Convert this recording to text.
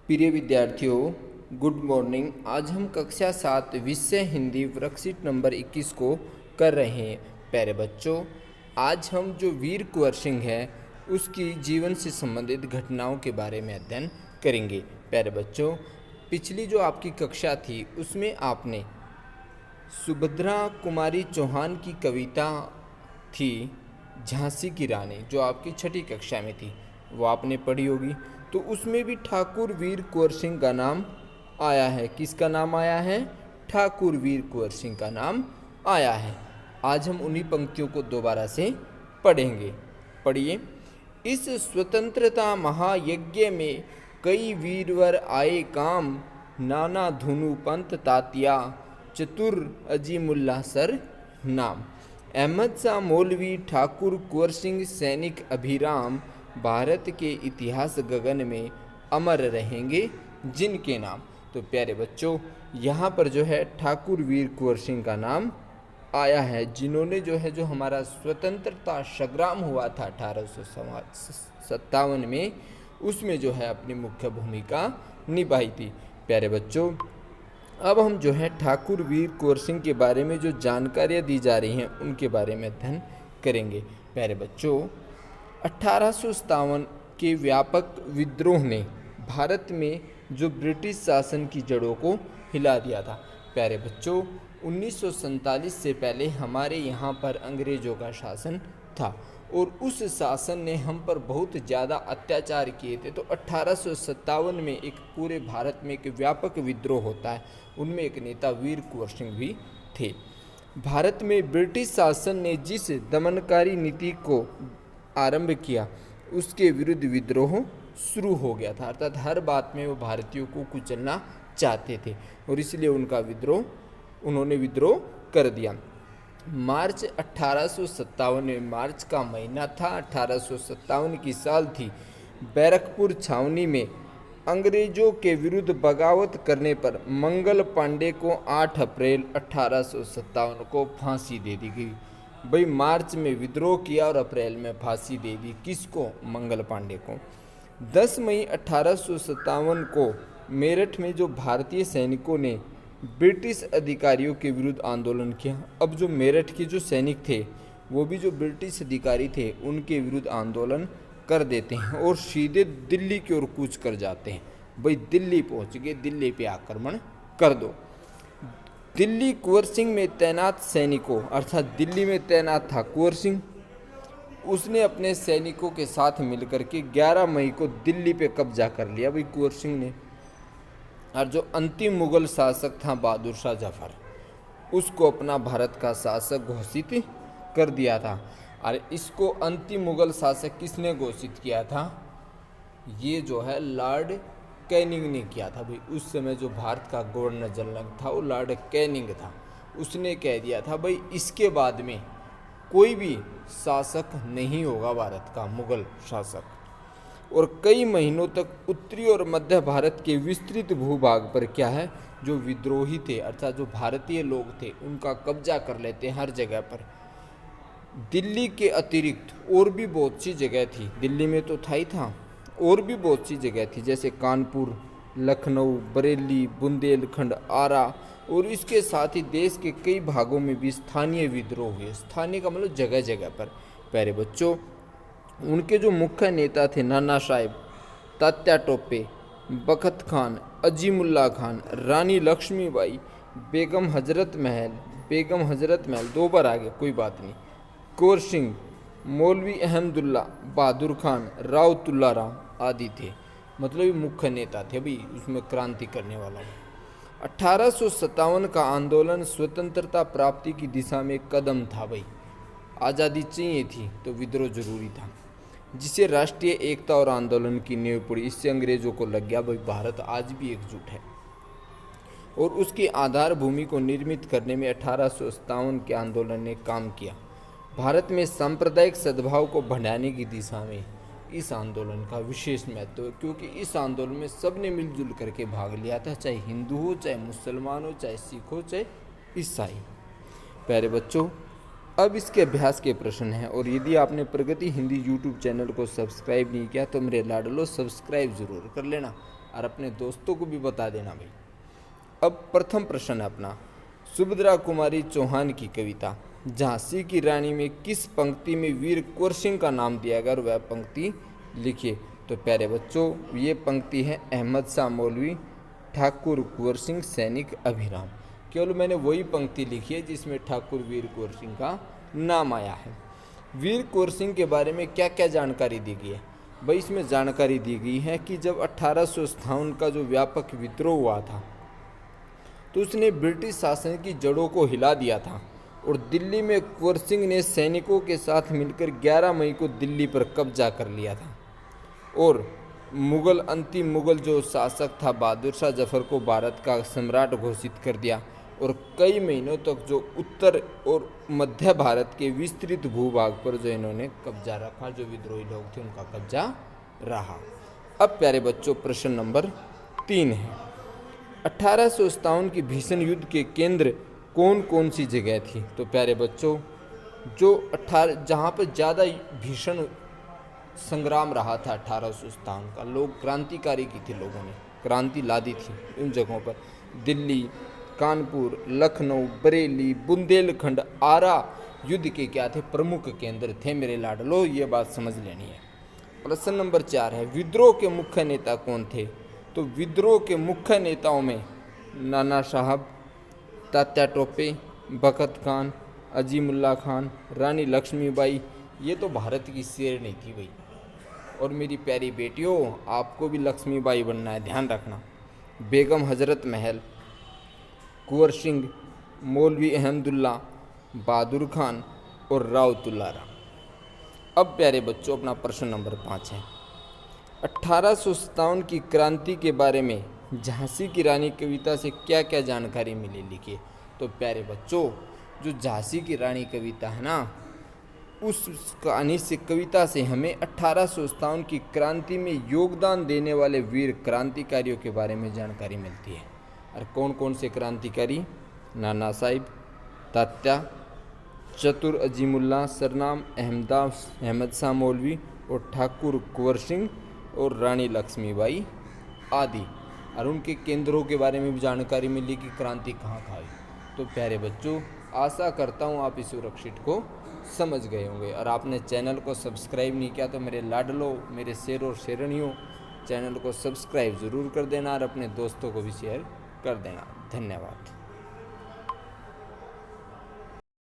प्रिय विद्यार्थियों, good morning. आज हम कक्षा 7 विषय हिंदी वर्कशीट नंबर 21 को कर रहे हैं। प्यारे बच्चों, आज हम जो वीर कुंवर सिंह है उसकी जीवन से संबंधित घटनाओं के बारे में अध्ययन करेंगे। प्यारे बच्चों, पिछली जो आपकी कक्षा थी उसमें आपने सुभद्रा कुमारी चौहान की कविता थी झांसी की रानी, जो आपकी छठी कक्षा में थी, वो आपने पढ़ी होगी। तो उसमें भी ठाकुर वीर कुंवर सिंह का नाम आया है। किसका नाम आया है? ठाकुर वीर कुंवर सिंह का नाम आया है। आज हम उन्हीं पंक्तियों को दोबारा से पढ़ेंगे। पढ़िए। इस स्वतंत्रता महायज्ञ में कई वीरवर आए काम, नाना धुनु पंत तातिया, चतुर अजीमुल्ला सर नाम। अहमद शाह मौलवी ठाकुर कुंवर सिंह सैनिक अभिराम, भारत के इतिहास गगन में अमर रहेंगे जिनके नाम। तो प्यारे बच्चों, यहाँ पर जो है ठाकुर वीर कुंवर सिंह का नाम आया है, जिन्होंने जो हमारा स्वतंत्रता संग्राम हुआ था 1857 में, उसमें जो है अपनी मुख्य भूमिका निभाई थी। प्यारे बच्चों, अब हम जो है ठाकुर वीर कुंवर सिंह के बारे में जो जानकारियाँ दी जा रही हैं उनके बारे में अध्ययन करेंगे। प्यारे बच्चों, 1857 के व्यापक विद्रोह ने भारत में जो ब्रिटिश शासन की जड़ों को हिला दिया था। प्यारे बच्चों, 1947 से पहले हमारे यहाँ पर अंग्रेज़ों का शासन था और उस शासन ने हम पर बहुत ज़्यादा अत्याचार किए थे। तो 1857 में एक पूरे भारत में एक व्यापक विद्रोह होता है, उनमें एक नेता वीर कुंवर सिंह भी थे। भारत में ब्रिटिश शासन ने जिस दमनकारी नीति को आरंभ किया उसके विरुद्ध विद्रोह शुरू हो गया था, अर्थात हर बात में वो भारतीयों को कुचलना चाहते थे और इसलिए उन्होंने विद्रोह कर दिया। मार्च 1857 में, मार्च का महीना था, 1857 की साल थी। बैरकपुर छावनी में अंग्रेजों के विरुद्ध बगावत करने पर मंगल पांडे को 8 अप्रैल 1857 को फांसी दे दी गई। भाई, मार्च में विद्रोह किया और अप्रैल में फांसी दे दी। किसको? मंगल पांडे को। 10 मई 1857 को मेरठ में जो भारतीय सैनिकों ने ब्रिटिश अधिकारियों के विरुद्ध आंदोलन किया। अब जो मेरठ के जो सैनिक थे वो भी जो ब्रिटिश अधिकारी थे उनके विरुद्ध आंदोलन कर देते हैं और सीधे दिल्ली की ओर कूच कर जाते हैं। भाई, दिल्ली पहुंच गए, दिल्ली पे आक्रमण कर दो। दिल्ली कुंवर सिंह में तैनात सैनिकों, अर्थात दिल्ली में तैनात था कुंवर सिंह, उसने अपने सैनिकों के साथ मिलकर के 11 मई को दिल्ली पे कब्जा कर लिया भाई कुंवर सिंह ने। और जो अंतिम मुगल शासक था बहादुर शाह जफर, उसको अपना भारत का शासक घोषित कर दिया था। और इसको अंतिम मुगल शासक किसने घोषित किया था? ये जो है लॉर्ड कैनिंग ने किया था भाई। उस समय जो भारत का गवर्नर जनरल था वो लॉर्ड कैनिंग था। उसने कह दिया था भाई इसके बाद में कोई भी शासक नहीं होगा भारत का, मुगल शासक। और कई महीनों तक उत्तरी और मध्य भारत के विस्तृत भूभाग पर क्या है, जो विद्रोही थे अर्थात जो भारतीय लोग थे उनका कब्जा कर लेते हर जगह पर। दिल्ली के अतिरिक्त और भी बहुत सी जगह थी, दिल्ली में तो था ही था, और भी बहुत सी जगह थी, जैसे कानपुर, लखनऊ, बरेली, बुंदेलखंड, आरा, और इसके साथ ही देश के कई भागों में भी स्थानीय विद्रोह हुए। स्थानीय का मतलब जगह जगह पर। प्यारे बच्चों, उनके जो मुख्य नेता थे नाना साहेब, तात्या टोपे, बखत खान, अजीमुल्ला खान, रानी लक्ष्मीबाई, बेगम हजरत महल 2 बार आ गए, कोई बात नहीं, कुंवर सिंह, मौलवी अहमदुल्ला, बहादुर खान, राव तुल्लाराम आदि थे। मतलब ये मुख्य नेता थे भाई, उसमें क्रांति करने वाला। 1857 का आंदोलन स्वतंत्रता प्राप्ति की दिशा में कदम था भाई। आज़ादी चाहिए थी तो विद्रोह जरूरी था, जिसे राष्ट्रीय एकता और आंदोलन की नींव पड़ी। इससे अंग्रेजों को लग गया भाई भारत आज भी एकजुट है। और उसकी आधार भूमि को निर्मित करने में 1857 के आंदोलन ने काम किया। भारत में सांप्रदायिक सद्भाव को बढ़ाने की दिशा में इस आंदोलन का विशेष महत्व है, क्योंकि इस आंदोलन में सब ने मिलजुल करके भाग लिया था, चाहे हिंदू हो, चाहे मुसलमान हो, चाहे सिख हो, चाहे ईसाई। प्यारे बच्चों, अब इसके अभ्यास के प्रश्न हैं, और यदि आपने प्रगति हिंदी यूट्यूब चैनल को सब्सक्राइब नहीं किया तो मेरे लाडलो सब्सक्राइब ज़रूर कर लेना। और अपने दोस्तों को भी बता देना भाई। अब प्रथम प्रश्न है अपना, सुभद्रा कुमारी चौहान की कविता झांसी की रानी में किस पंक्ति में वीर कुंवर सिंह का नाम दिया गया और वह पंक्ति लिखिए। तो प्यारे बच्चों ये पंक्ति है अहमद शाह मौलवी ठाकुर कुंवर सिंह सैनिक अभिराम। केवल मैंने वही पंक्ति लिखी है जिसमें ठाकुर वीर कुंवर सिंह का नाम आया है। वीर कुंवर सिंह के बारे में क्या क्या जानकारी दी गई है भाई, इसमें जानकारी दी गई है कि जब 1857 का जो व्यापक विद्रोह हुआ था तो उसने ब्रिटिश शासन की जड़ों को हिला दिया था और दिल्ली में कुंवर सिंह ने सैनिकों के साथ मिलकर 11 मई को दिल्ली पर कब्जा कर लिया था और अंतिम मुगल जो शासक था बहादुर शाह जफर को भारत का सम्राट घोषित कर दिया और कई महीनों तक जो उत्तर और मध्य भारत के विस्तृत भूभाग पर जो इन्होंने कब्जा रखा, जो विद्रोही लोग थे उनका कब्जा रहा। अब प्यारे बच्चों प्रश्न नंबर 3 है, 1857 की भीषण युद्ध के केंद्र कौन कौन सी जगह थी। तो प्यारे बच्चों जो जहाँ पर ज़्यादा भीषण संग्राम रहा था 1857 का, लोग क्रांतिकारी की थी, लोगों ने क्रांति ला दी थी उन जगहों पर, दिल्ली, कानपुर, लखनऊ, बरेली, बुंदेलखंड, आरा युद्ध के क्या थे, प्रमुख केंद्र थे मेरे लाडलो, ये बात समझ लेनी है। प्रश्न नंबर 4 है, विद्रोह के मुख्य नेता कौन थे। तो विद्रोह के मुख्य नेताओं में नाना साहब, तात्या टोपे, बखत खान, अजीमुल्ला खान, रानी लक्ष्मीबाई, ये तो भारत की शेरनी थी भाई। और मेरी प्यारी बेटियों आपको भी लक्ष्मीबाई बनना है, ध्यान रखना। बेगम हजरत महल, कुंवर सिंह, मौलवी अहमदुल्ला, बहादुर खान और राव तुलारा। अब प्यारे बच्चों अपना प्रश्न नंबर 5 है, 1857 की क्रांति के बारे में झांसी की रानी कविता से क्या क्या जानकारी मिली, लिखिए। तो प्यारे बच्चों जो झांसी की रानी कविता है ना, उस कहानी से कविता से हमें 1857 की क्रांति में योगदान देने वाले वीर क्रांतिकारियों के बारे में जानकारी मिलती है। और कौन कौन से क्रांतिकारी, नाना साहिब, तात्या, चतुर अजीमुल्ला, सरनाम अहमद शाह मौलवी और ठाकुर कुंवर सिंह और रानी लक्ष्मीबाई आदि। और उनके केंद्रों के बारे में भी जानकारी मिली कि क्रांति कहाँ खाई। तो प्यारे बच्चों आशा करता हूँ आप इस सुरक्षित को समझ गए होंगे। और आपने चैनल को सब्सक्राइब नहीं किया तो मेरे लाडलो, मेरे शेर और शेरनियों, चैनल को सब्सक्राइब ज़रूर कर देना और अपने दोस्तों को भी शेयर कर देना। धन्यवाद।